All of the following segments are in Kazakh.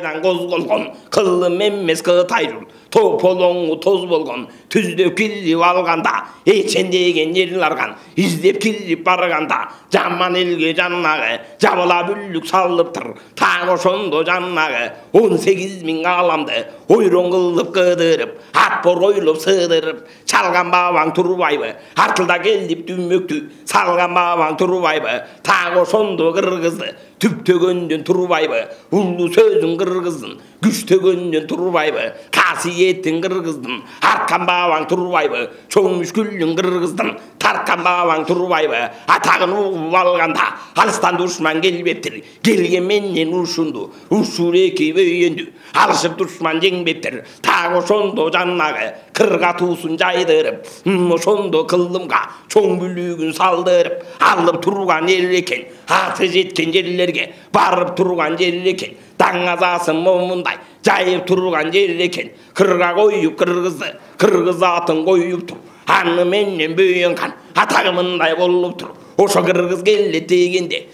тайдан қозғалған қылым емес қытай жұрт тополоңы тоз болған түздеп кіріп алғанда ечен деген ел арған іздеп кіріп барғанда жаман елге жаннағы жабыла бүлік салып тұр тағы ошондо жаннағы 18 мың аламды ойрон қылып қыдырып атбор ойлып сыдырып çalған бабаң Турбайбы артылда келдіп дүмөктү салған бабаң Турбайбы тағы ошондо кыргызды түптөгөндөн Турбайбы улуу сөзүн кыргыздын күчтөгөндөн Турбайбы касиеттин кыргыздын аркан бабаң Турбайбы чоң мүшкүлүн кыргыздын таркан бабаң Турбайбы атагын угуп алганда алыстан душман келбептир келген менен ушунду ушул эки бөйөндү алышып душман жеңбептир тагы ошондо жаннагы кырга туусун жайдырып ошондо кылымга чоң бүлүгүн салдырып алып турган эл экен аты жеткен жерлерге барып турган жер экен таң азасын момундай жайып турган жер экен кырга коюп кыргызды кыргыз атын коюп тур аны менен бөйөнган атагы мындай болуп тур ошо кыргыз келет дегенде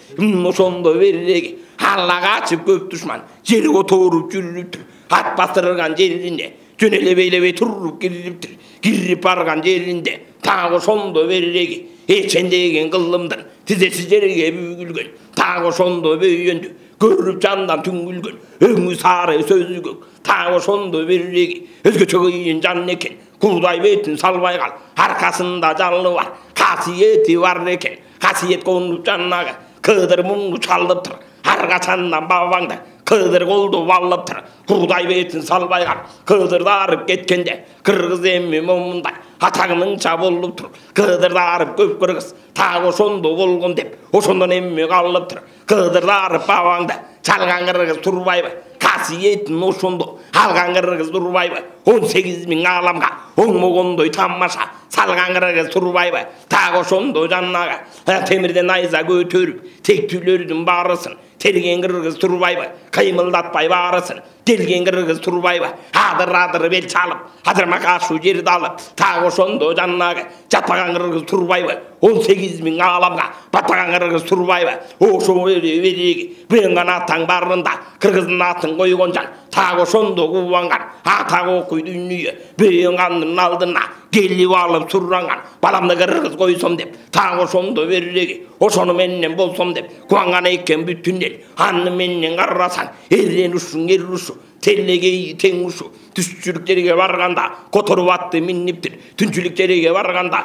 ошондо береги алла качып көп душман жер которуп жүрүптүр ат бастырган жеринде жөнелебей туруп кириптир кирип барган жеринде тагы ошондо береги эчен деген кылымдын тизеси жерге бүгүлгөн тагы ошондо бөйөндү көрүп жандан түңүлгөн өңү сары сөзү көк тагы ошондо береги өзгөчө кыйын жан экен куудай бетин салбай кал аркасында жалы бар касиети бар экен касиет конуп жаннагы кыдыр муңду чалдыптыр ар качандан бабаңды кыдыр колдоп алыптыр куудай бетин салбай кал кыдыр дарып кеткенде кыргыз эми момундай атагы мынча болуптур кыдыр дарып көп кыргыз тагы ошондо болгон деп ошондон эми калыптыр кыдыр дарып бабаңды чалган кыргыз Турбайбы касиетин ошондо алган кыргыз Турбайбы 18 мың аламга оңмогондой тамаша салган кыргыз Турбайбы тагы ошондо жаннагы темирден найза көтөрүп тектүүлөрдүн баарысын терген кыргыз Турбайбы кыймылдатпай баарысын келген кыргыз Турбайбы адыр бел чалып адырмак ашу жерди алып тагы ошондо жаннагы жатпаган кыргыз Турбайбы 18 мың аламга батпаган кыргыз Турбайбы ошо береги бөйөнгөн атаң барында кыргыздын атын койгон жан тагы ошондо кубанган атагы окуй дүнүйө бөйөнгандын алдына келип алып сурранган баламды кыргыз койсом деп тагы ошондо береги ошону менен болсом деп кубанган экен бүтүн эл аны менен карасаң эрен ушуң эр ушу телегей тең ушу түшчүлүктерге барганда которуп атты миниптир түнчүлүктерге барганда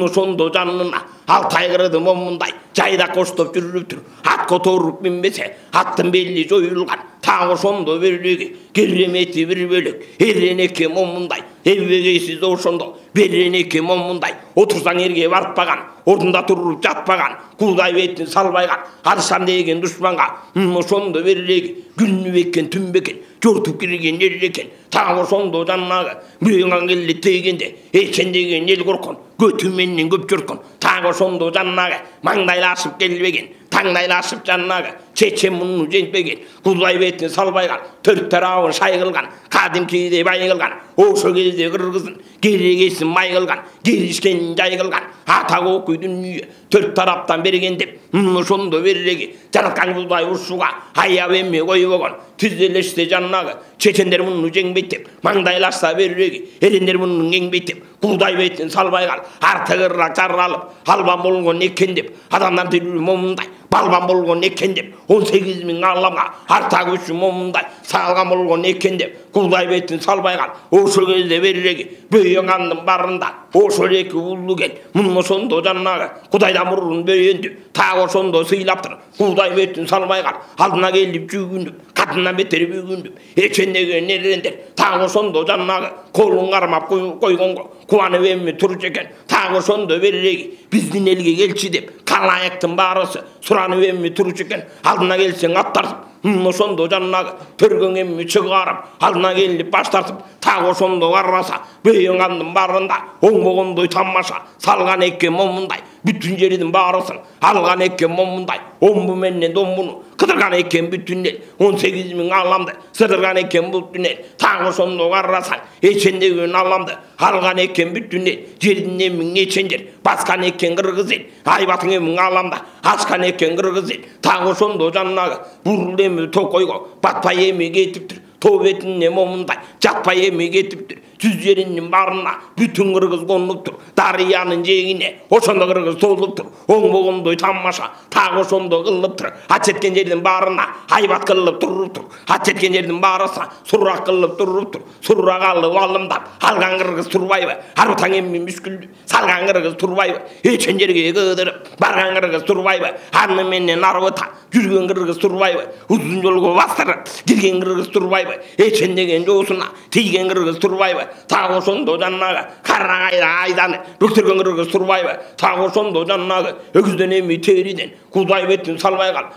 ошондо жанына алтай кырды момундай жайда коштоп жүрүптүр ат которуп минбесе аттын бели жоюлган тагы ошондо береги керемети бир бөлөк эрен эке момундай эбегейсиз ошондо берен эке момундай отурсаң эрге бартпаган ордунда туруп жатпаган куудай бетин салбайган арышам деген душманга ошондо береги күнү бекен түн бекен жортуп кирген эл экен тагы ошондо жаннагы бөйөнгөн келет дегенде эчен деген эл коркон көтү менен көп жорткон тагы ошондо жаннагы маңдайлашып келбеген таңдайлашып жаннагы чечен муну жеңбеген куудай бетин салбайган төрт тарабын шай кылган кадимкидей бай кылган ошо кезде кыргыздын керегесин май кылган келишкен жай кылган атагы окуй дүнүйө төрт тараптан берген деп ошондо береги жараткан куудай ушуга аяп эми койбогон түзелешсе жаннагы чечендер муну жеңбейт деп маңдайлашса береги эрендер муну жеңбейт деп куудай бетин салбай кал артыгыраак жаралып албан болгон экен деп адамдар тилүү момундай балбан болгон экен деп 18 мың аламга артагы үчүн момундай салган болгон экен деп куудай бетин салбай кал ошол кезде береги бөйөнгандын барында ошол эки улуу кел ошондо жаннагы кудайдан мурун бөйөндү тагы ошондо сыйлаптыр куудай бетин салбай кал алдына келип жүгүнүп катынан бетер бүгүнүп эчен деген эрендер тагы ошондо жаннагы колун кармап койгонго кубанып эми турчу экен тагы ошондо береги биздин элге келчи деп калааяктын баарысы суранып эми турчу экен алдына келсең ат тартып ошондо жаннагы төргөң эми чыгарып алдына келип баш тартып тагы ошондо караса бөйөнгандын барында оңбогондой тамаша салган экен момундай bütün жердің барысын алған екен момындай. Омбы менен домбыны қыдырған екен bütün ел. 18 мың аламды сыдырған екен бұл түнел. Тағы сонда қарасаң ечендегі аламды алған екен bütün ел. Жердің емің ечендер басқан екен қырғыз ел. Айбатың емің аламда ашқан екен қырғыз ел. Тағы сонда жаннағы бұрыл емі тоқойға батпай емі кетіптір. Топ етіне момындай жатпай емі кетіптір. Жүз жерінің барына bütün қырғыз қонып тұр. Дарияның жеңіне ошонда қырғыз толып тұр. Оң болғандай тамаша тағы сонда қылып тұр. Ат жеткен жердің барына айбат қылып тұрып тұр. Ат жеткен жердің барыса сұрақ қылып тұрып тұр. Сұрақ алып алымдап алған қырғыз Турбаева. Арбатаң емі мүскілді салған қырғыз Турбаева. Ечен жерге қыдырып барған қырғыз Турбаева. Арны менен арбата жүрген қырғыз Турбаева. Ұзын жолға бастырып келген қырғыз Турбаева. Ечен деген жоосуна тиген қырғыз Турбаева. Тағы сонда жаннағы қарағайда айданы бүктірген қырғыз Турбаева. Тағы сонда жаннағы өгізден емі териден құдай бетін салмай қал.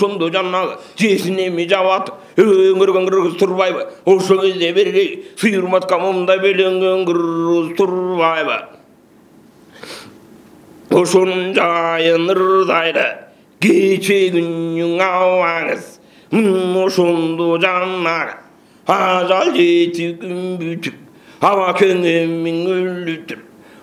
Сонда жаннағы жесін емі жауаты өңірген қырғыз Турбаева. Ошо кезде берей сүйірматқа мұнда беленген қырғыз Турбаева. Ошоның жайын ырдайды кече күнің ауаңыз. Ошондо жаннағы ажал жетіп күн бүтіп Hava könlümün ürlütür,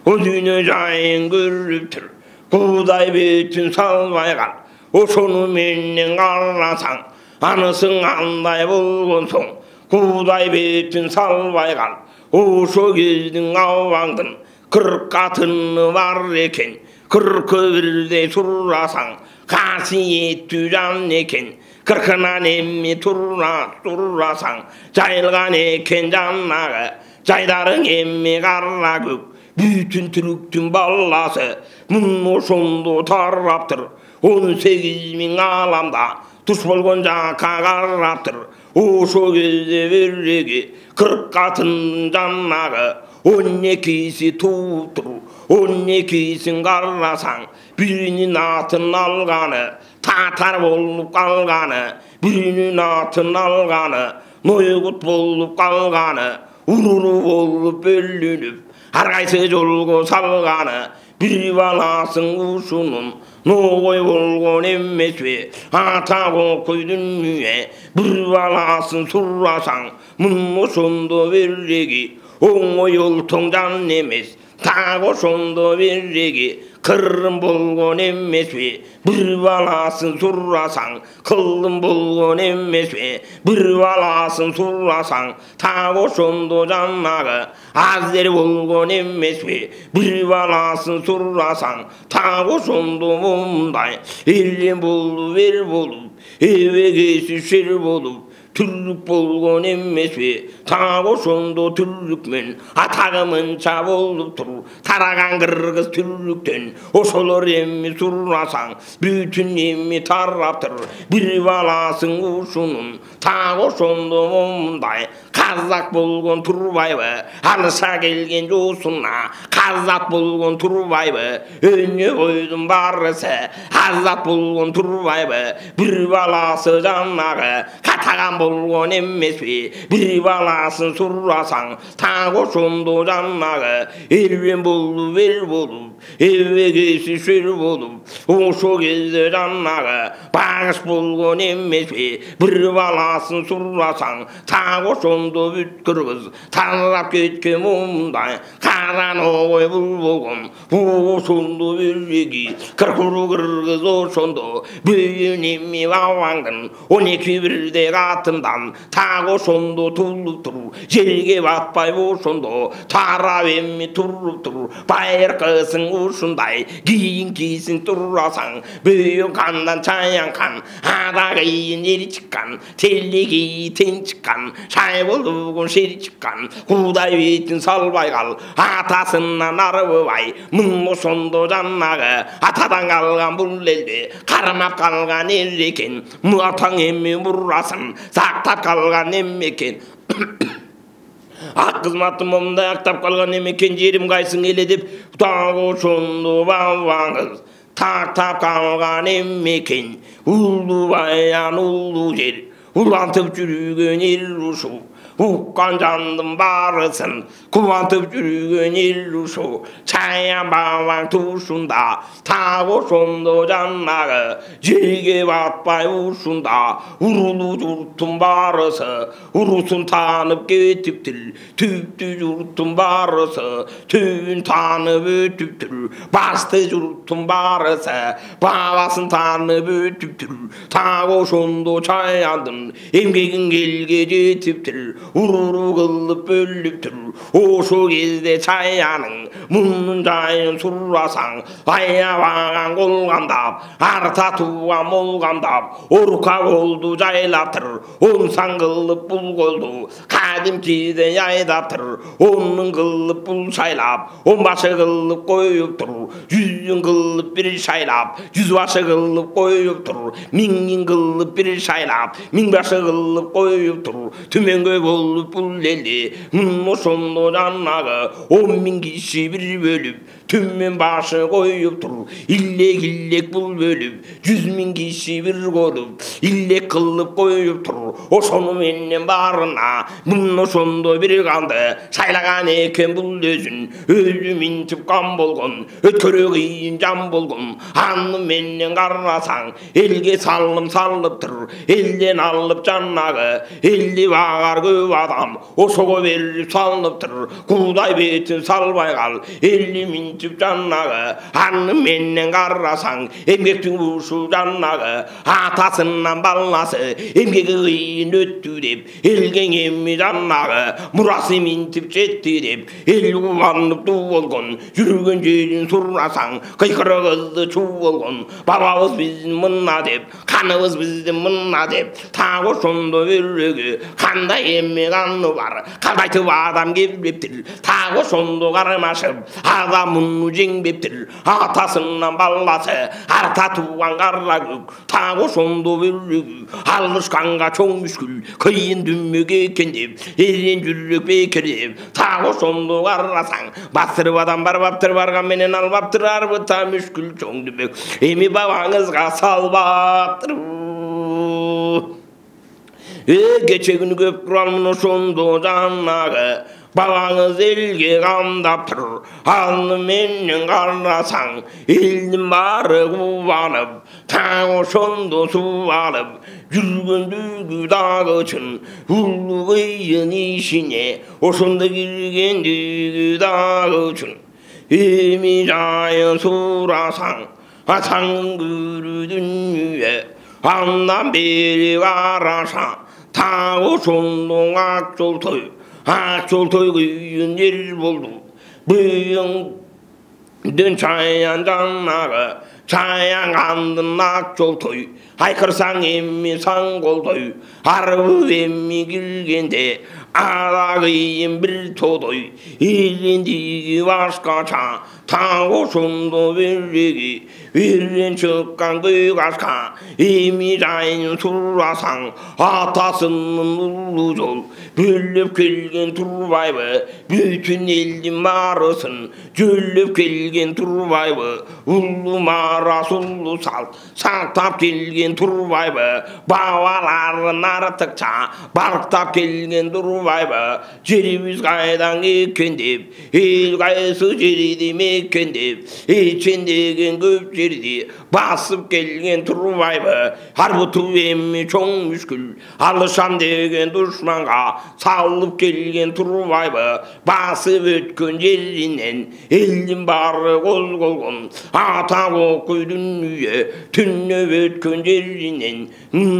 o düğünü jayın görülütür. Kuday bütün salmaygan, o şonu mennen qarlasan, anısın anday bolgonsoň. Kuday bütün salmaygan, o şo gezdin avandın, 40 katıны var eken, 41'de surrasan, kasiyetli can eken. 40'ынан emmi turrasan, jayılgan eken jannağı. Жайдарың емме қара көк, бүтін түріктің баласы, мұн ошонды тараптыр, 18 мың аламда, тұш болған жаққа қараптыр, ошо кезде береге, 40 қатынның жаннағы, 12'si туыптыр, 12'сін қарасаң, бірінің атын алғаны, татар болып қалғаны, бірінің атын алғаны, нойғыт болып қалғаны, Ururu olup bölünüp, argaysı jolgo salgаны, bir balasın uşunun, noğoy olgon emmesi, ata koydun müye, bir balasın surrasan, mun oşondo verregi, oğoy olton can emes, ta oşondo verregi, kırrım bolgon emmesi, bir balasın surrasan, kıllım bolgon emmesi, bir balasın surrasan, ta oşondo jannağı, azeri bolgon emmesi, bir balasın surrasan, ta oşondo munday, elin bolu ver bolup, eve geçi şer bolup, Türlük bolgon emmesi, ta oşondo türlükmen, atağımın ça bolup tur, taragan kırgız türlükten, oşolor emmi surrasan, bütün emmi taraptır, bir balasın uşunun, ta oşondo munday, Kazak bolgon Turbayeva, alışa gelgen josuna, Kazak bolgon Turbayeva, önüne koydum barısı, Kazak bolgon Turbayeva, bir balası jannağı, katagan bolgon emmesi, bir balasın surrasan, ta oşondo jannağı, elven bolu ver bolup, eve geçi şer bolup, oşo gezde jannağı, bağış bolgon emmesi, bir balasın surrasan, ta oşondo bütkürgüz, tanrap ketken mumday, karan oğoy bulbogun, oşondo birregi, kırkuru kırgız oşondo, büyün emmi vavandın, 12 birde katından, ta oşondo tulup tur, jelge batpay oşondo, tarap emmi turup tur, bayır kısın oşunday, giyin kiysin turrasan, büyün kandan çayan kan, ada giyin yeri çıkan, telli giyin çıkan, şay bulugun şeri çıkan, kuday bетін salbay kal, atasından arıbay, mun oşondo jannağı, atadan kalgan bul elde, karamap kalgan el eken, muatan emmi burrasın, saktap kalgan emmeken. Ak kızmatım omda aktap kalgan emmeken, jerim kaysın ele dep, tağı oşondo babаңыз, taktap kalgan emmeken, uldu bayan uldu jer, ulantып жүрген ел ушул, 웃간 잔든 바르선 구만톱 줄근 일루소 차양 방방 두순다 타고 손도 잔나가 지게 바빠이 웃순다 우르르 주르퉁 바르서 우르순 타늪게 팁들 팁들 주르퉁 바르서 튠 타늪에 팁들 바스트 주르퉁 바르서 바와슨 타늪에 팁들 타고 손도 차양든 임기근 길게 팁들 우르르 걸르 뻘립들 오수 кезде 차야는 묻는 자연 술라상 아야 왕한 골감답 아르타 투가 몰감답 오르카 골두 자일라트르 온상 걸르 뿔골두 가dim 기대 야이답트르 온는 걸르 뿔사일랍 온바세 걸르 꼬유트르 유윤 걸르 삐리사일랍 유즈와세 걸르 꼬유트르 민긴 걸르 삐리사일랍 민바세 걸르 꼬유트르 투명괴 골르 뿔렐리 무손도 잔나가 온민기 11bölüp tümmen başı koyup durur illek bul bölüp 100.000 kişi bir koyup illek kılıp koyup durur o sonu mennen barına bunun sonunda bir kaldı saylagan eken bul özün ölümün tıpkan bolgun ötkörü kıyın can bolgun anlı mennen karnasan elge sallıp durur elden alıp cannağı elli bağar köv adam o soğu verip sallıp durur kuday betin salbay kal elli mintip cannağı anlı mennen karnasan emektin usu cannağı atasından ballası emgeki kıyın öttü dep elgen emmi cannağı murası mintip cetti dep el kuvanıp tuğulgun yürügün jerin surrasan kıykırı kızdı çuğulgun babamız bizim mınna dep kanımız bizim mınna dep tağı sondu verregi kanda emmi kanı var kalbaytıp adam geliptir tağı sondu karmaşıp adamın cengbeptir atasından ballası arta tuğan karlagük tağı sondu verregi alışkanga çoğ müşkül kıyın dümmük ekendip erin jürrük bekerip tağı sondu karlasan bastırıp adam barbaptır bargan menen albaptır arbıta müşkül çoğ dümmük emi babаңызға салбаптыр geçe günü köp kuralmını sondu cannağı babаңыз elge kamdaptır alnı mennen karnasan eldim bары kuvanıp tağı sondu su alıp жүргөн düğü dağıçın hullu kıyın işine osunda girgen düğü dağıçın emi jayın surasan Atan gürü dünyüye andan beri karasan tağı sondun akçol toy kıyın yer boldu bıyın dün çayan cannağı çayan kandın akçol toy haykırsan emmi sangol toy harbi emmi girgende ara kıyın bir todoy ilindigi başkaça tağı sondu verregi verren çıkkan köy kaçka emi jayın surrasan atasının ulu jol bölüp kelgen turbaybı bütün eldim barısın jölüp kelgen turbaybı ulu mara sullu salt saktap kelgen turbaybı babaların artıkça barktap kelgen turbaybı jerimiz kaydan ekendip el kaysı jeridi mekendip içindegen köp jeridi basıp kelgen turbaybı harbutu emmi çoğ müşkül alışam degen düşmanға sallıp kelgen turbaybı basıp ötkön jerinden eldim bары kol kolgun ata kokuy dünyüye tünnöp ötkön jerinden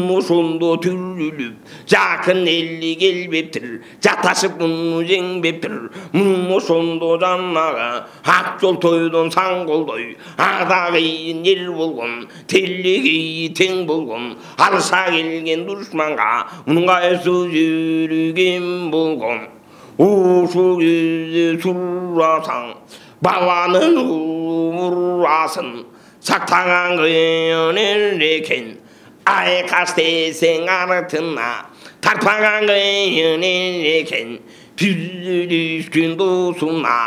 musondu türlülüp jakın elli gelbeptir jataşıp bunu jengbeptir musondu cannağı akçol toydun sangoldoy ada kıyın yer bolgun telli kıyı teң bolgun alsa kelgen düşmanға ыңғайсыз жүрген болған осы кезде сурасаң баланың мұрасын сақтаған қиын екен айқас десең артына тартпаған қиын екен түзеліскен досына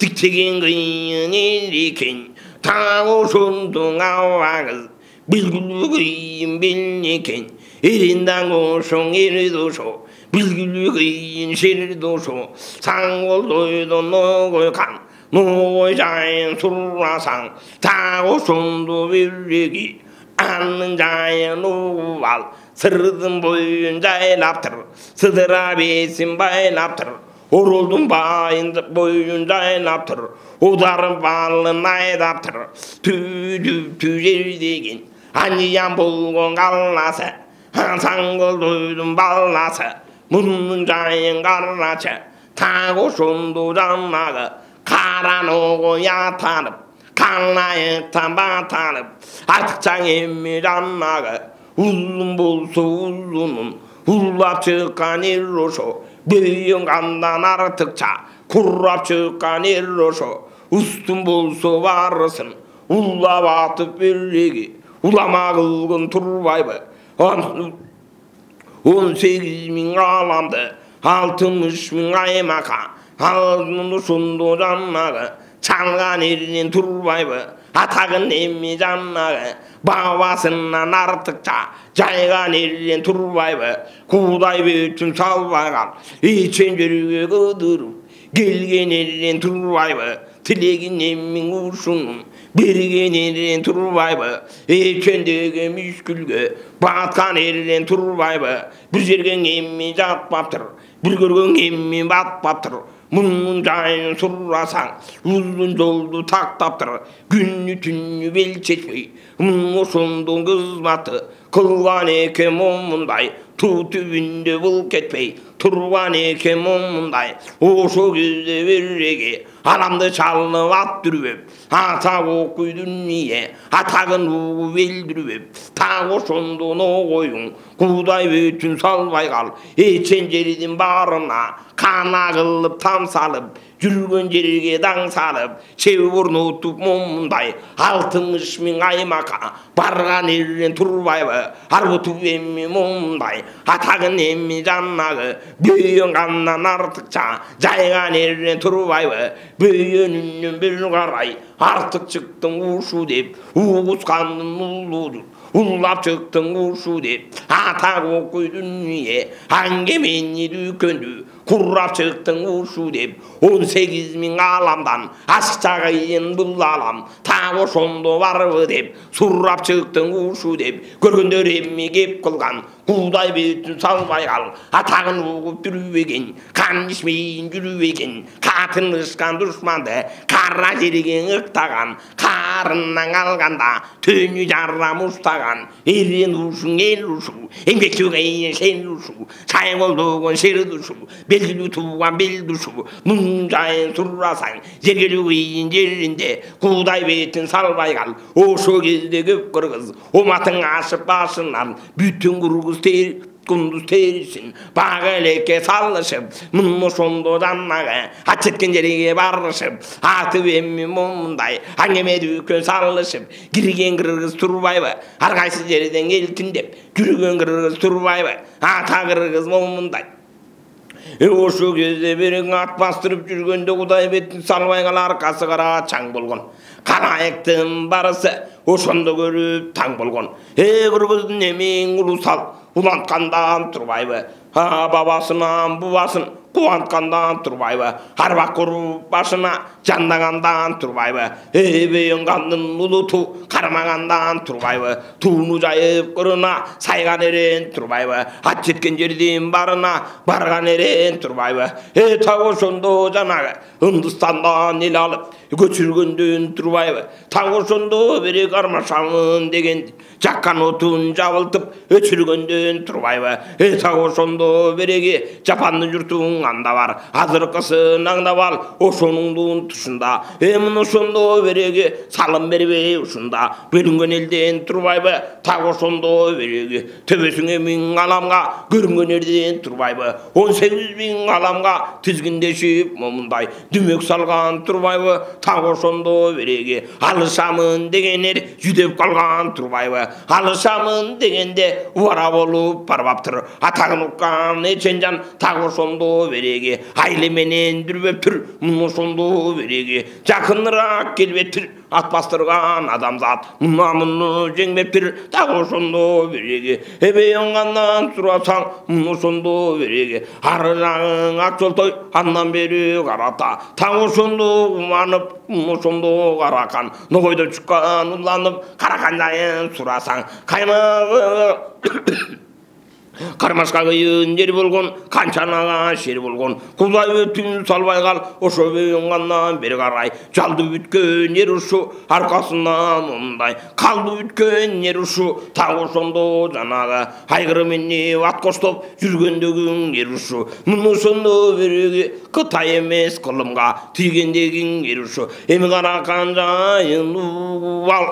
тіктеген қиын екен тағы сондың ауаңыз белгілі қиын екен Erindan koşun eri duşu 빌길리 그인 실도소 상골도이도 노골간 노자인 술라상 타고 손도 빌리기 않는 자의 노발 스르든 보인 자의 납터 스드라비 심바의 납터 오르든 바인 보인 자의 납터 오다른 발른 나의 납터 두질되긴 아니야 보고 갈라서 항상 걸도이든 발라서 묻는 자의 갈라서 타고 손도 잡나가 가라놓고 야타는 강나에 타마타는 악장에 미란나가 울름보소 울루는 울랍측간 일로서 밀령간다 나라 특차 굴랍측간 일로서 우스tum보소 바르슨 울라바트 빌리기 울라마그건 turbayba on sekiz alamda altmış bin aymaka alnını sundu canmağı çalgan elinin turbayba atağın emmi canmağı babasından artıkça caygan elinin turbayba kuday bütün salvagan için yürüye kıdırıp gelgen elinin turbayba Tilegin emmin ursunun bergen elin turbayba ekendege müşkülge batkan elin turbayba bir jergen emmi жатпаптыр bir көрген emmi батпаптыр мұның жайын сұрасаң ұзын жолды тақтаптыр күнні түнні бел шешпей мұның осындың қызматы қылған екен мұндай ту түбінде бұл кетпей тұрған екен мұндай осы кезде береге арамды шалынып ат дүрбеп ата оқи дүние атағын уғып ел дүрбеп тағы сонды ноғойың құдай бетін салбай қал етсен жерден барына қана қылып там салып жүрген жерге даң салып шебір ұтып мұндай алтымыш мың аймақа барған елден тұрбайбы арбытып емме мұндай атағын емме жаннағы бүйен қаннан артықша жайған елден тұрбайбы бүйенінен бір қарай артық шықтың ұшу деп уғысқанның ұлуды улап шықтың ұшу деп атақ оқи дүние әңгемені дүкенді құрап шықтың ұшу деп 18 мың аламдан ашчағайын бұл алам тағы сонды барбы деп сұрап шықтың ұшу деп көргендер емме кеп қылған құдай бетін салбай қал атағын ұғып жүрбеген қан ішмейін жүрбеген қатын ұшқан дұшманды қара жерге ықтаған қарыннан алғанда төні жарам ұстаған елен ұшың ел ұшу еңбектігейін сен ұшу сайғолдығын сер ұшу белгілі туған бел ұшу мұның жайын сұрасаң жергелігейін жерінде құдай бетін салбай қал осы кезде көп қырғыз оматың ашып басынан бүтін қырғыз күндіз терісін бағылекке салышып мұны сонды жаннаға атшеткен жерге барышып атып емме мұндай әңгеме дүкен салышып кірген қырғыз тұрбайбы әрқайсы жерден елтіндеп жүрген қырғыз тұрбайбы ата қырғыз мұндай осы кезде берең ат бастырып жүргенде құдай бетін салбай қал арқасы қара чаң болған қарайықтың барысы ошонды көріп таң болған қырғыздың емең ұлысал улантқандан тұрбайбы бабасынан бубасын қуантқандан тұрбайбы арбақ құрып башына жандағандан тұрбайбы бүйінғанның ұлыту қармағандан тұрбайбы туыны жайып қырына сайған ерен тұрбайбы ат жеткен жерден барына барған ерен тұрбайбы тағы сонды жанағы үндістандан ел алып көшіргенден тұрбайбы тағы сонды берек армашамын деген жаққан отын жабылтып өшіргенден тұрбайбы тағы сонды береге жапанды жұртың анда бар азырқысын аңдап ал ошонуңдун тұшында мұны ошондо береге салым бербей ушунда бөлүнгөн элден турбайбы так ошондо береге төбөсүңө 1000 аламга көрүнгөн элден турбайбы 18.000 аламга тизгиндешип момундай дүмөк салган турбайбы так ошондо береге алышамын дегенер жүдөп калган турбайбы алышамын дегенде убара болуп барбаптыр атагын уккан эченжан так ошондо береге айлы менен дүрбөптүр мунусунду береге жакыныраак келбептир ат бастырган адамзат муну жеңбептир так ошондо береге эбей оңгандан сурасаң мунусунду береге ары жагың ак жолтой андан бери карата так ошондо куманып мунусунду каракан ногойдо чыккан уланып каракан жайын сурасаң каймагы кармашка кыйын жер болгон канчанага шер болгон кудай өтүн салбай кал ошо оңгандан бери карай жалды бүткөн жер ушу аркасынан мындай калды бүткөн жер ушу так ошондо жанагы айгырым инип ат коштоп жүргөндөгүң жер ушу мунусунду береге Кытай эмес кылымга тийгендегиң жер ушу эми каракан жайын угуп ал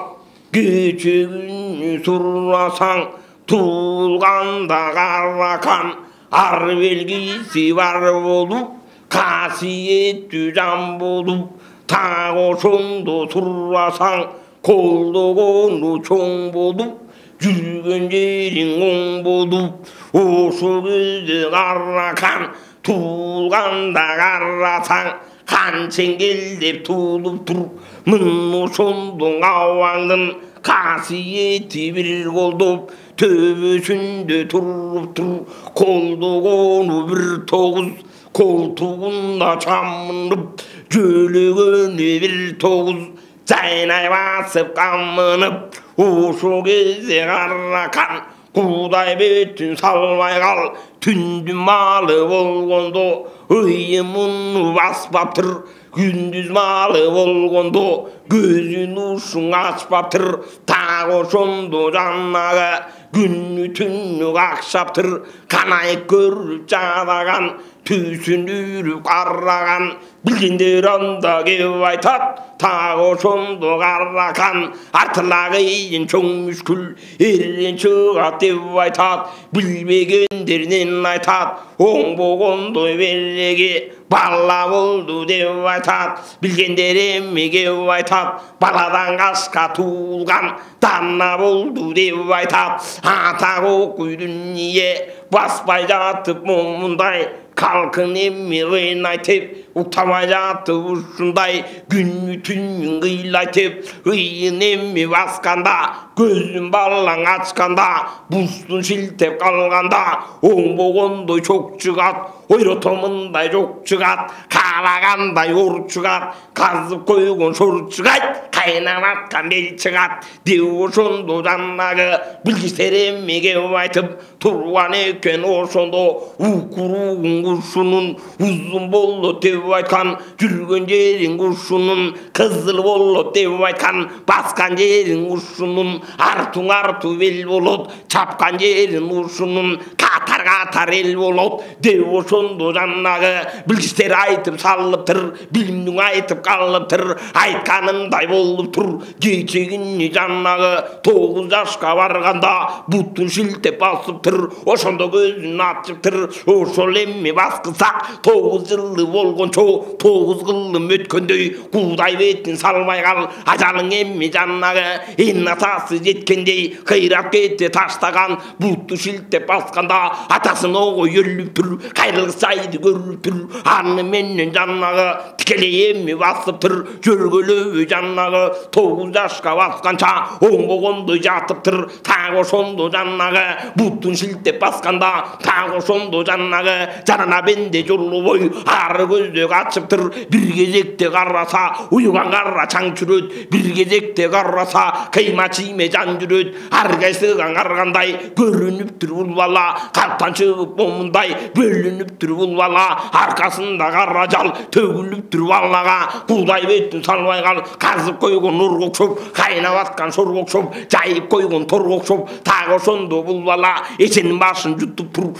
кечегин сурасаң туылғанда қаракан ар белгisi бар болуп касиеттүү жан болуп так ошондо сурасаң колдогону чоң болуп жүргөн жериң оң болуп ошол кезде каракан туылганда карасаң канчеңгел деп туулуп тур мын ошондо абаңдын касиети бир колдоп төбөсүндө туруп тур колдогону бир тогуз колтугунда чамынып жөлөгөнү бир тогуз жайнай басып камынып ошол кезде каракан кудай бетин салбай кал түндүн маалы болгондо ыйымын баспаптыр күндүз маалы болгондо көзүн ушуң ачпаптыр так ошондо жанагы күнү түнү какшаптыр канайып көрүп жадаган түсүндүрүп караган билгендер анда кеп айтат так ошондо каракан артыла кыйын чоң мүшкүл эрден чыгат деп айтат билбегендерден айтат оңбогондой береге бала болду деп айтат билгендер эми кеп айтат баладан кашка туулган дана болду деп айтат ата окуйдун ие баспай жатып момундай калкын эми кыйнайтып утабай жатып ушундай күнү түнүн кыйлайтып ыйын эми басканда көзүн балаң ачканда бустун шилтеп калганда оңбогондой чок чыгат ойротомундай жок чыгат каалагандай ор чыгат казып койгон шор чыгат кайнап аткан бел чыгат деп ошондо жанагы билгичтер эми кеп айтып турган экен ошондо укуругуң кушунун узун болот деп айткан жүргөн жериң ушунун кызыл болот деп айткан баскан жериң ушунун артуң арту бел болот чапкан жериң ушунун катар катар эл болот деп ошондо жанагы билгичтер айтып салыптыр билимдиң айтып калыптыр айтканындай болуптур кечегини жанагы 9 жашка барганда буттун шилтеп басыптыр ошондо көзүн ачыптыр ошол эми баскысак 9 жылы болгончо 9 кылым өткөндөй кудай бетин салбай кал ажалың эми жанагы эн атасы жеткендей кыйрап кетти таштаган бутту шилтеп басканда атасын огой өлүптүр кайрылгыс жайды көрүптүр аны менен жанагы тикелей эми басыптыр жөргөлөбү жанагы 9 жашка басканча оңбогондой жатыптыр так ошондо жанагы буттун шилтеп басканда так ошондо жанагы жанына бенде жолубой ары көздө качыптыр бир кезекте караса уюган кара чаң чүрөт бир кезекте караса кыйма чийме жан жүрөт ар кайсыган каргандай көрүнүптүр бул бала калптан чыгып момундай бөлүнүптүр бул бала аркасында кара жал төгүлүптүр балага кудай бетин салбай кал казып койгон нурга окшоп кайнап аткан шорго окшоп жайып койгон торго окшоп так ошондо бул бала эченин башын жутуп тур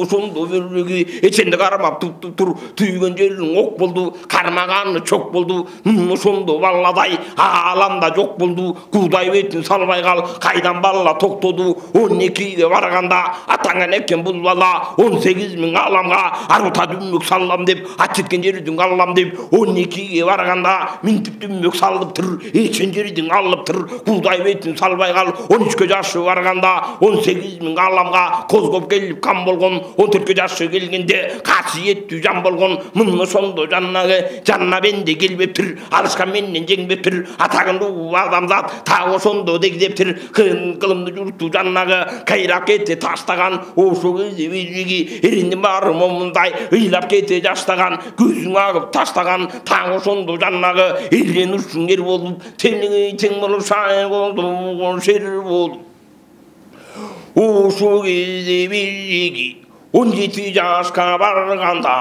ошондо береги эченди кармап туптуп тур түйгөн жериң ок болду кармаганы чок болду ошондо баладай ааламда жок болду кудай бетин салбай кал кайдан бала токтоду 12ге барганда атаңан экен бул бұл бала 18 мың аламға арбата дүммек салам деп ат жеткен жердің алам деп 12-ге барғанда минтіп дүммек салып тұр ечен жердің алып тұр құлдай бетін салбай қал 13-ке жашы барғанда 18 мың аламға қозғап келіп қам болған 14-ке жашы келгенде қасиетті жан болған мұны сонды жанна бенде келбеп тұр алысқан менен жеңбеп тұр атағын ру адамзат тағы сонды дегдеп тұр қылымды жұртты жаннағы қайрап кете таштаған осы кезде бежеги ерінен бар момындай ыйлап кете жастаған көзің ағып таштаған тағы сонды жаннағы елден үшін ер болып сенің тең болып шай болды шер болып осы кезде бежеги 17 жасқа барғанда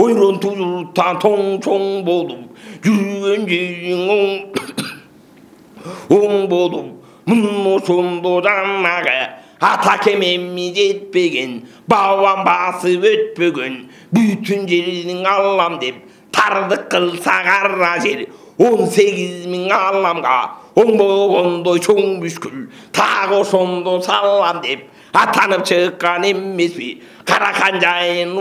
ойрон тұжыртта тоң болып жүрген жерің оң болып мұны сонды жаннағы ата кемемі жетпеген бауан басып өтпеген бүтін жердің алам деп тардық қылса қара жер 18 мың аламға оң болғандай чоң бүскіл тағы сонды салам деп атанып шыққан емес пе қарақан жайын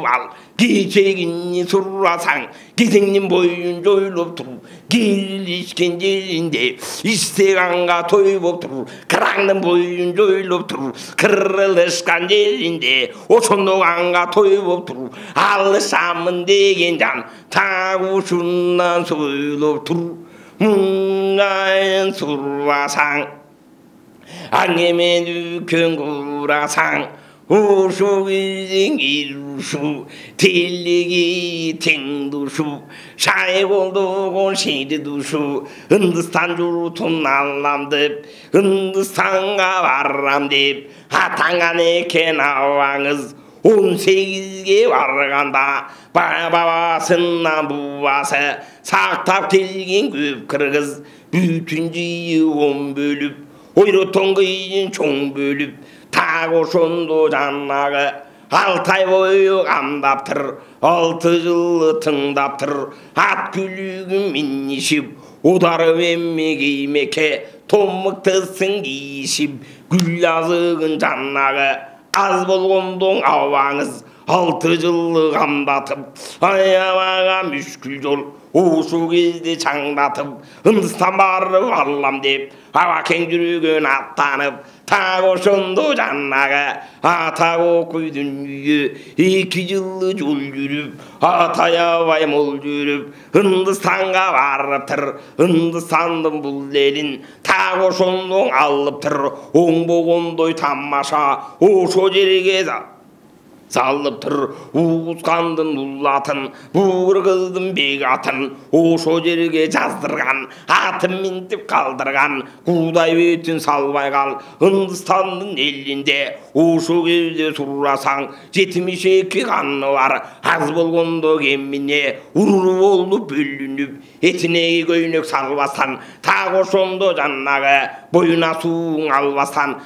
ал кешегіне сұрасаң кезеңнен бойын жойылып тұр келіскен жерінде істеғанға той боп тұр қыраңның бойын жойылып тұр қырылышқан жерінде осындағанға той боп тұр алысамын деген жан тағы ұшынан сойылып тұр мұңайын сұрасаң аңемен үлкен құрасаң осы кезең ирушу телеге тең душу шай болдығын шейді душу Үндістан жұртын алам деп Үндістанға барам деп атанған екен ауаңыз 18-ге барғанда бабасынан бубасы сақтап келген көп қырғыз бүтін жиі 10 бөліп ойротон қиын чоң бөліп тағы сонды жаннағы 6 ай бойы қамдап тұр 6 жылы тыңдап тұр ат күлігін мен ішіп ударып еммегеймеке томықтысың киішіп гүл азығын жаннағы аз болғандың ауаңыз 6 жылы қамдатып аямаға мүшкіл жол осы кезде чаңдатып Үндістан барып алам деп ауа кең жүрген аттанып тағы сонды жаннағы атағы көйдің үйі 2 жылы жол жүріп атаябай мол жүріп Үндістанға барып тұр Үндістандың бұл елін тағы сонды алып тұр оң болғандай тамаша осы жерге салып тұр уысқандың ұлатын бұғыр қыздың бек атын осы жерге жаздырған атын мінтіп қалдырған құдай бетін салбай қал Үндістанның елінде осы кезде сұрасаң 72 қаны бар аз болғанда кеміне ұры болып бөлініп етіне көйнек салбастан тағы сонды жаннағы бойына суың албастан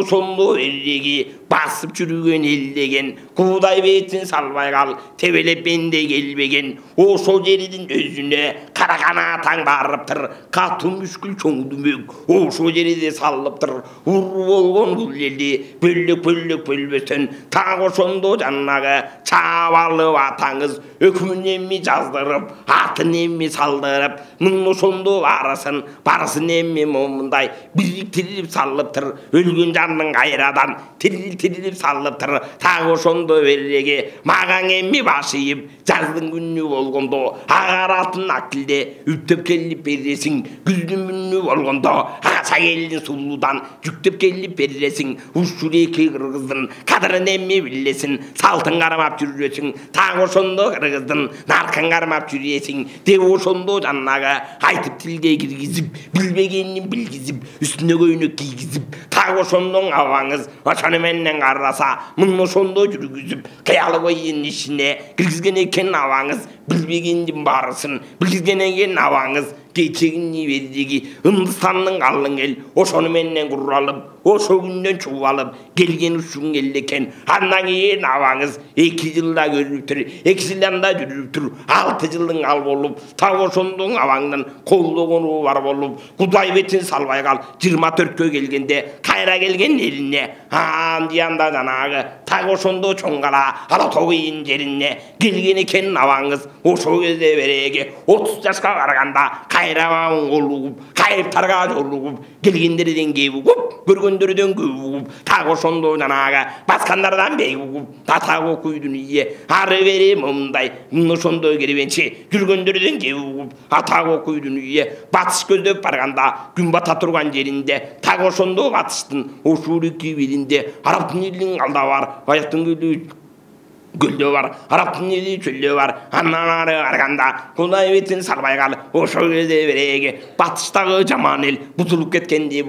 сонды ерреге басып жүрген елдеген құдай бетін салбай қал тебелеп бенде келбеген осы жердің өзіне қараған атаң барып тұр қатты мүшкіл чоң дүмек осы жерде салып тұр ұры болған бұл елде бөлік бөлбестен тағы сонды жаннағы чабалып атаңыз үкімін емме жаздырып атын емме салдырып мұны сонды барысын емме момындай біріктіріп салып тұр өлген жанның қайрадан тіріліп салып тұр тағы сонды береге маған емме басыйып жаздың күні болғанда ағаратын ақылде үттеп келіп бересің күздің күні болғанда аса келдің сұлудан жүктеп келіп бересің ұшуреке қырғыздың қадырын емме білесің салтын қармап жүресің тағы сонды қырғыздың нарқын қармап жүресің деп сонды жаннағы айтып тілге кіргізіп білбегенін білгізіп үстіне көйнек кигізіп тағы сондың ауаңыз шынымен қараса мұны сонда жүргізіп қиялы ойын ішіне кіргізген екен ауаңыз білбегендің барысын білгізген екен ауаңыз кечегіне бердегі Үндістанның қалың ел ошоныменен құралып ошо күннен чуалып келген үшін келдекен андан кейін ауаңыз 2 жылда көріп тұр 2 жылда жүріп тұр 6 жылдың ал болып тағы ошондың аваңның қолдығыны бар болып құдай бетін салбай қал 24-ке келгенде қайра келген еліне андиян да жанағы 타고 손도 종가라 하다 도인 제린네 길기니 캔 나왕ыз 오쇼게데 베레게 오투자스가 가라간다 가이라왕 올루고 가입 타라가 졸루고 길긴들이 댕기고 그르건들이 댕기고 타고 손도 나나가 바스칸나라단 베이고 다 타고 구이두니에 아르베리 몸다이 손도 게리벤치 길건들이 댕기고 아 타고 구이두니에 바스코도 빠르간다 균바 타토로 간제린데 타고 손도 바스든 오쇼리 기위린데 아랍든 일링 알다와라 와야튼 글려와라 아랍든 일이 줄려와라 한나라를 알간다 고나이 위튼 살바이갈 오쇼게데 베레게 바스타가 자만일 부술룩 кеткенде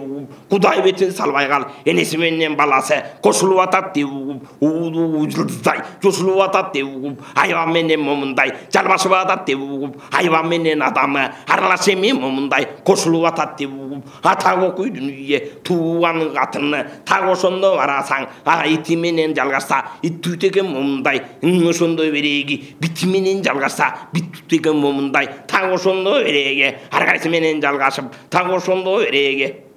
고다이 위튼 살바이갈 에네스멘년 발라세 고슬루와타 띠우고 우두 우줄다이 조슬루와타 띠우고 아이와멘년 몸은다이 잘바스와타 띠우고 아이와멘년 아담아 하라라세미 몸은다이 고슬루와타 띠우고 아타고 꾸이두니에 두완 같은 타고 손도 와라상 아 이티멘년 잘가사 이투테게 몸은다이 손도 베레기 비티멘년 잘가사 비투테게 몸은다이 타고 손도 베레게 하라가스멘년 잘가사 타고 손도 베레게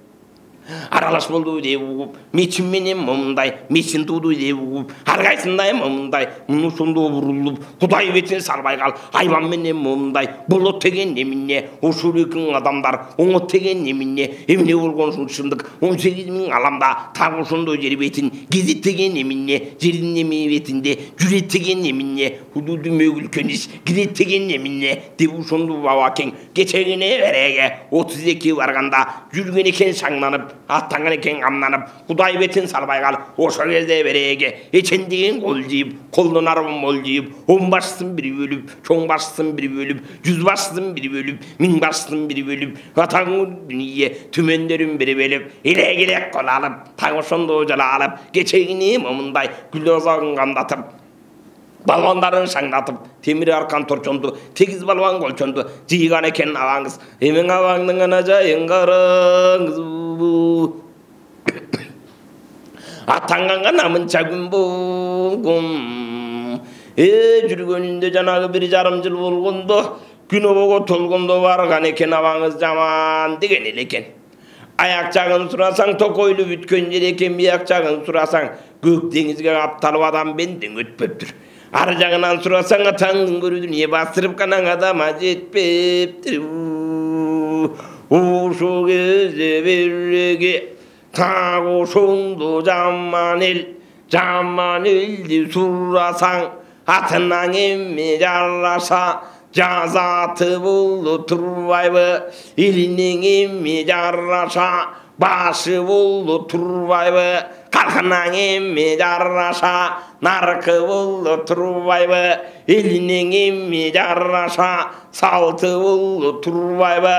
아라라스 볼도 되고 미친면이 몸다이 미친 도도 되고 하라가있나의 몸다이 무슨도 부르르 고다이 외친 살바이갈 아이반면이 몸다이 볼로테게 내민네 오수리 그 아담дар 옹어테게 내민네 에미네 울곤 술심득 온세기민 알람다 타고손도 제리베tin 기지테게 내민네 제리님이 베tin데 주리테게 내민네 후두두 mögül könis 기리테게 내민네 디부손도 와와킹 개체기네 베레게 오트제키 와라간다 줄게니 켄 상나는 아탕간에 갱암나는 구다이 베튼 살바이갈 오서게데 베레게 이첸디긴 골집 콜도나름 몰집 온바스슨 비리블립 총바스슨 비리블립 yüz바스슨 비리블립 민바스슨 비리블립 아탕군이에 투면데름 비리블립 이래기래 꼴알ып 타고손도 잘알ып 개체기니 몸은다이 굴려서 감다tıp balvandарын шаңдатып темір арқан торчонду тегіз балван қолчонду жиған екен аваңыз емен аваңның ана жайын қараңыз атанғанға намын чагын болғым жүргенінде жанағы бір жарым жыл болғанда күні боғы толғында барған екен аваңыз жаман деген ел екен аяқ жағын сұрасаң токойлы бүткен жер екен мияқ жағын сұрасаң көк теңізге апталып адам бендің өтпеп тұр ар жағынан сұрасаң атаңның көрудін не бастырып қанаң адама жетпептір ошо кезде береге таго шоңду жаман елді сұрасаң атынан еме жараса жазаты болды тұрбайбы елінен еме жараса башы болды тұрбайбы қалқынан еме жараса нарқы болды тұрбайбы елінен еме жараса салты болды тұрбайбы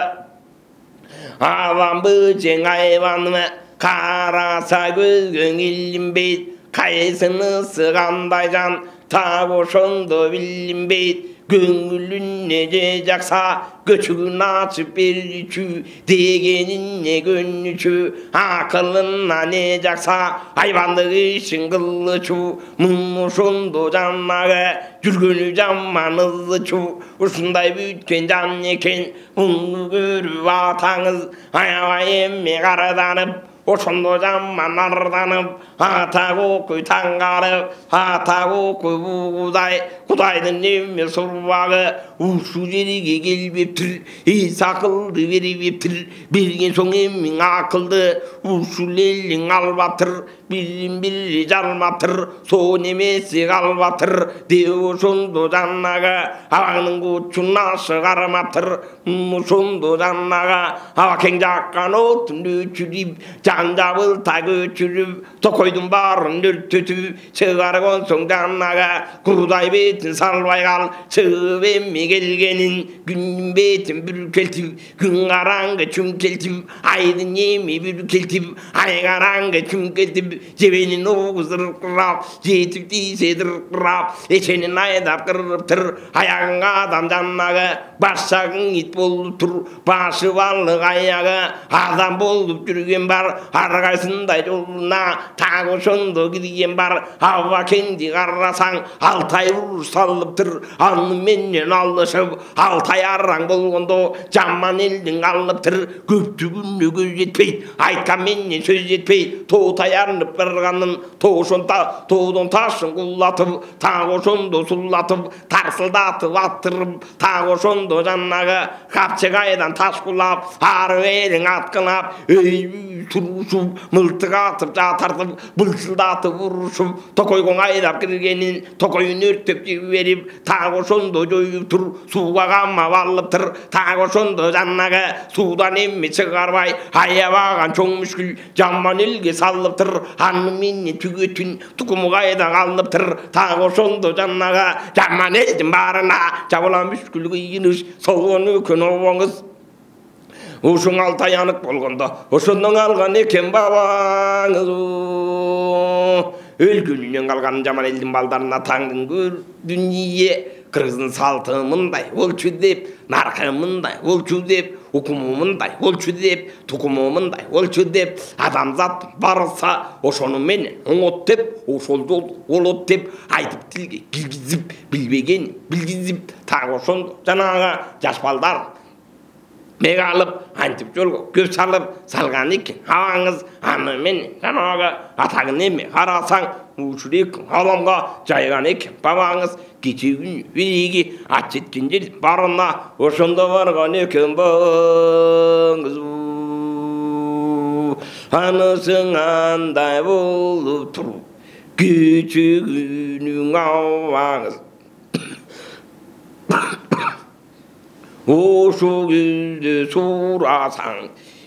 адам бөжең айбаны қараса көзгің илінбейді қайсынысы қандай жан тап ошондо билинбейт көңүлүнө же жакса көчүгүн ачып берүүчү дегенине көнүүчү акылына не жакса айбандык ишин кылчу муну ошондо жанагы жүргөнү жаман ызычу ушундай бүткөн жан экен муну көрүп атаңыз аябай эме караданып ошондо жаман арданып атагы көй таңгарып атагы көй бугудай кудайдын эме сурбагы ушу жериге келбептир эс акылды бербептир берген соң эмиң акылды ушул элиң албаптыр билим бири жалмаптыр сон эмеси калбаптыр деп ошондо жанагы абаңдын кучун ашы кармаптыр ошондо жанагы абакең жаккан отун өчүрүп жан жабылта көчүрүп токойдун баарын өртөтүп чыгарган соң жанагы курдай бетин салбай кал чыгып эми келгенин күндүн бетин бүркелтип күн караңгы чүңкелтип айдын эми бүркелтип ай караңгы чүңкелтип жебенин угу зыркырап жетип тийсе дыркырап эченин айдап кырыптыр аягыңа адам жанагы баш жагың ит болуп тур башы балык аягы адам болуп жүрген бар ар кайсындай жолуна так ошондо кирген бар абакеңди карасаң алтай уруш салыптыр аны менен алышып алтай араң болгондо жаман элдин алыптыр көптүгүнө көз жетпейт айткан менен сөз жетпейт тоо таярынып Barlıp barganın toğuşunda toğdun taşın kullatıp tağuşundu sullatıp tarsıldatıp attırıp tağuşundu cannağı kapçıgaydan taş kullap harı verin atkınap öy turuşup mıltık atıp jatartıp bılçıldatıp vuruşup tokoygun aydap kirgenin tokoyun örtüp verip tağuşundu joyup tur suğa gamma vallıptır tağuşundu cannağı sudan emmi çıgarbay hayya bağan çoğ müşkül jamman ilge sallıptır hanım inni tügütün tukumugaydan allıptır tağuşundu cannağı jamman eldin barına jabulan müşkül gıyınış soğunu kün oğuңuz ушуң алтаянık болгондо ошондон алган экен бабаңыз өлгөнүнөн калган жаман элдин балдарына таңдын көр дүние кыргыздын салты мындай болчу деп наркы мындай болчу деп укуму мындай болчу деп тукуму мындай болчу деп адамзат барса ошону менен оңот деп ошол жол болот деп айтып тилге киргизип билбеген билгизип так ошондо жанагы жаш балдар Mega alıp antip jolgo köp salıp salgan eкен. Ağаңыз аны менен жанагы атагын эме карасаң ушурек аламга жайган экен. Бабаңыз кече күн бириги ат жеткен жер барына ошондо барган экен баңыз. Анысың андай болуп тур кече күнүң абаңыз. Oşu yüzde sorasan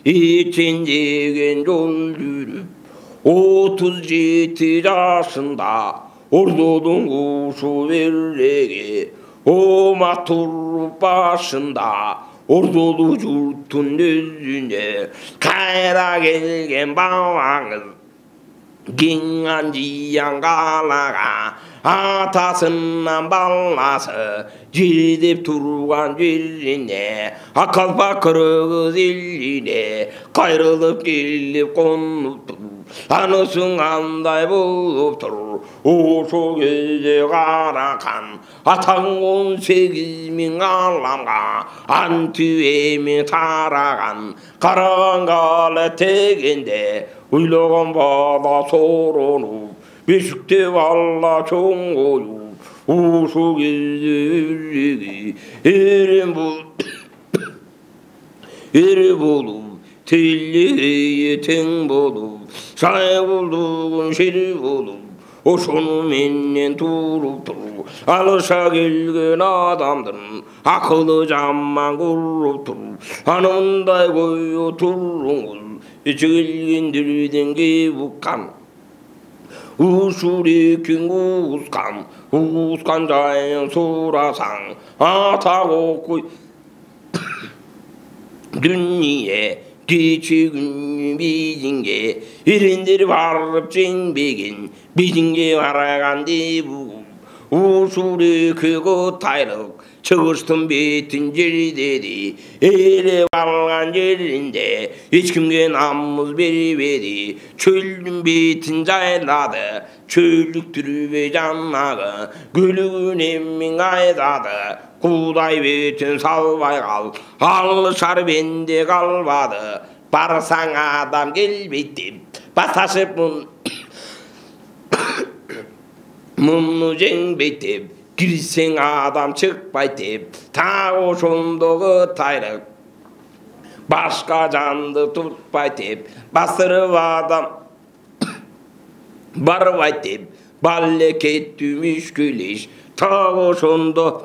için yegen yol yürüp 37 yaşında ordunun kuşu verrege o matur başında ordulu yurtun yüzüne kayra gelgen babаңыз Gingan jiyan kalaga atasından balası Jidip turgan jirine Akalpa kırgız iline Kayrılıp gelip konup Anısın anday bulup tur Oşu gözü karakan Atan 18.000 alamga Antüemi taragan Karagan gale tegende Uyloğun bana sorunup Beşikte valla çoğun koyup Uşu gezdi Eri bulup Telliye ten bulup Say bulduğun şeri bulup Oşunu menden turup turup Alışa gelgen adamdın Akıllı jamman kurup turup Hanımday koyu turunuz Gelgendirden gebukkan Uşurekin Uğuzkan jayın sorasan Ata kokuy Dünya Keçe gün bizinge Erendir varıp cenbegin Bizinge varagan debu Uşureki kıtaylık Çıgıştın betin jerdedi Ele valgan yerinde Hiç kimge namus beribedi Çöldün betin jayladı Çöllüktür ve jannağı Gülügün emmin aydadı Kuday betin salbay kal Alışar bende kalmadı Barsan adam gelbeydi Basaşıp Mumnu cenbeydi Girsen adam çıkbaydı Ta oşundu kıtaylık Başka candı tutbaydı Basırıp adam Barbaydı Balle kettümüş güliş Ta oşundu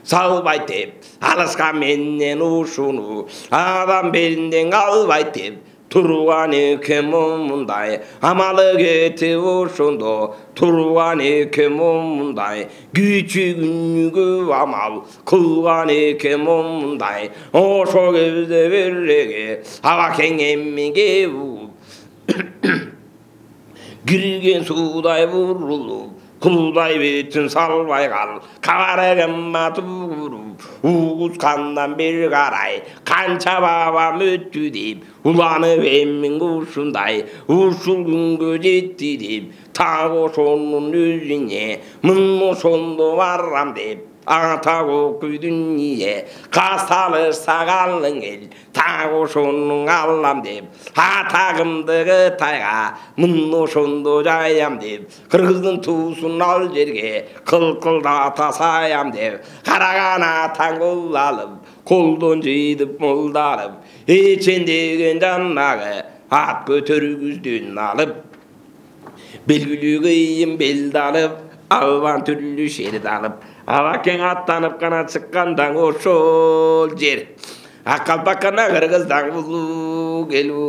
Salbaydı Alışka menden uşunu Adam belinden albaydı Turgan ekem munday Amalı getip uşundu Turgan ekem munday Küçüğünlüğü amal Kılgan ekem munday Oşo gözde verrege Hava kengemi gevup Girgen suday vurulup Kulday betin salbay kal Kavaragımma tuğurup Uğuz kandan bir karay Kança babam öttü deyip Ulanıp emmin kuşunday Uşul gün gözetti deyip Ta oşonun yüzüne Mın oşondu varram deyip аңатау күдүние қасталы сағалың ел тағы шоның алам деп атағымдығы тайға мұны шонды жаям деп қырғыздың туысын ал жерге қылқылдата саям деп қараған атаң қол алып қолдан жидіп молдалып ечендеген жаннағы ат көтергізден алып белгілі киім белді алып албан түрлі шерді алып алакең аттанып қана шыққандан ошол жер аққалпаққана қырғыздан бұлу келу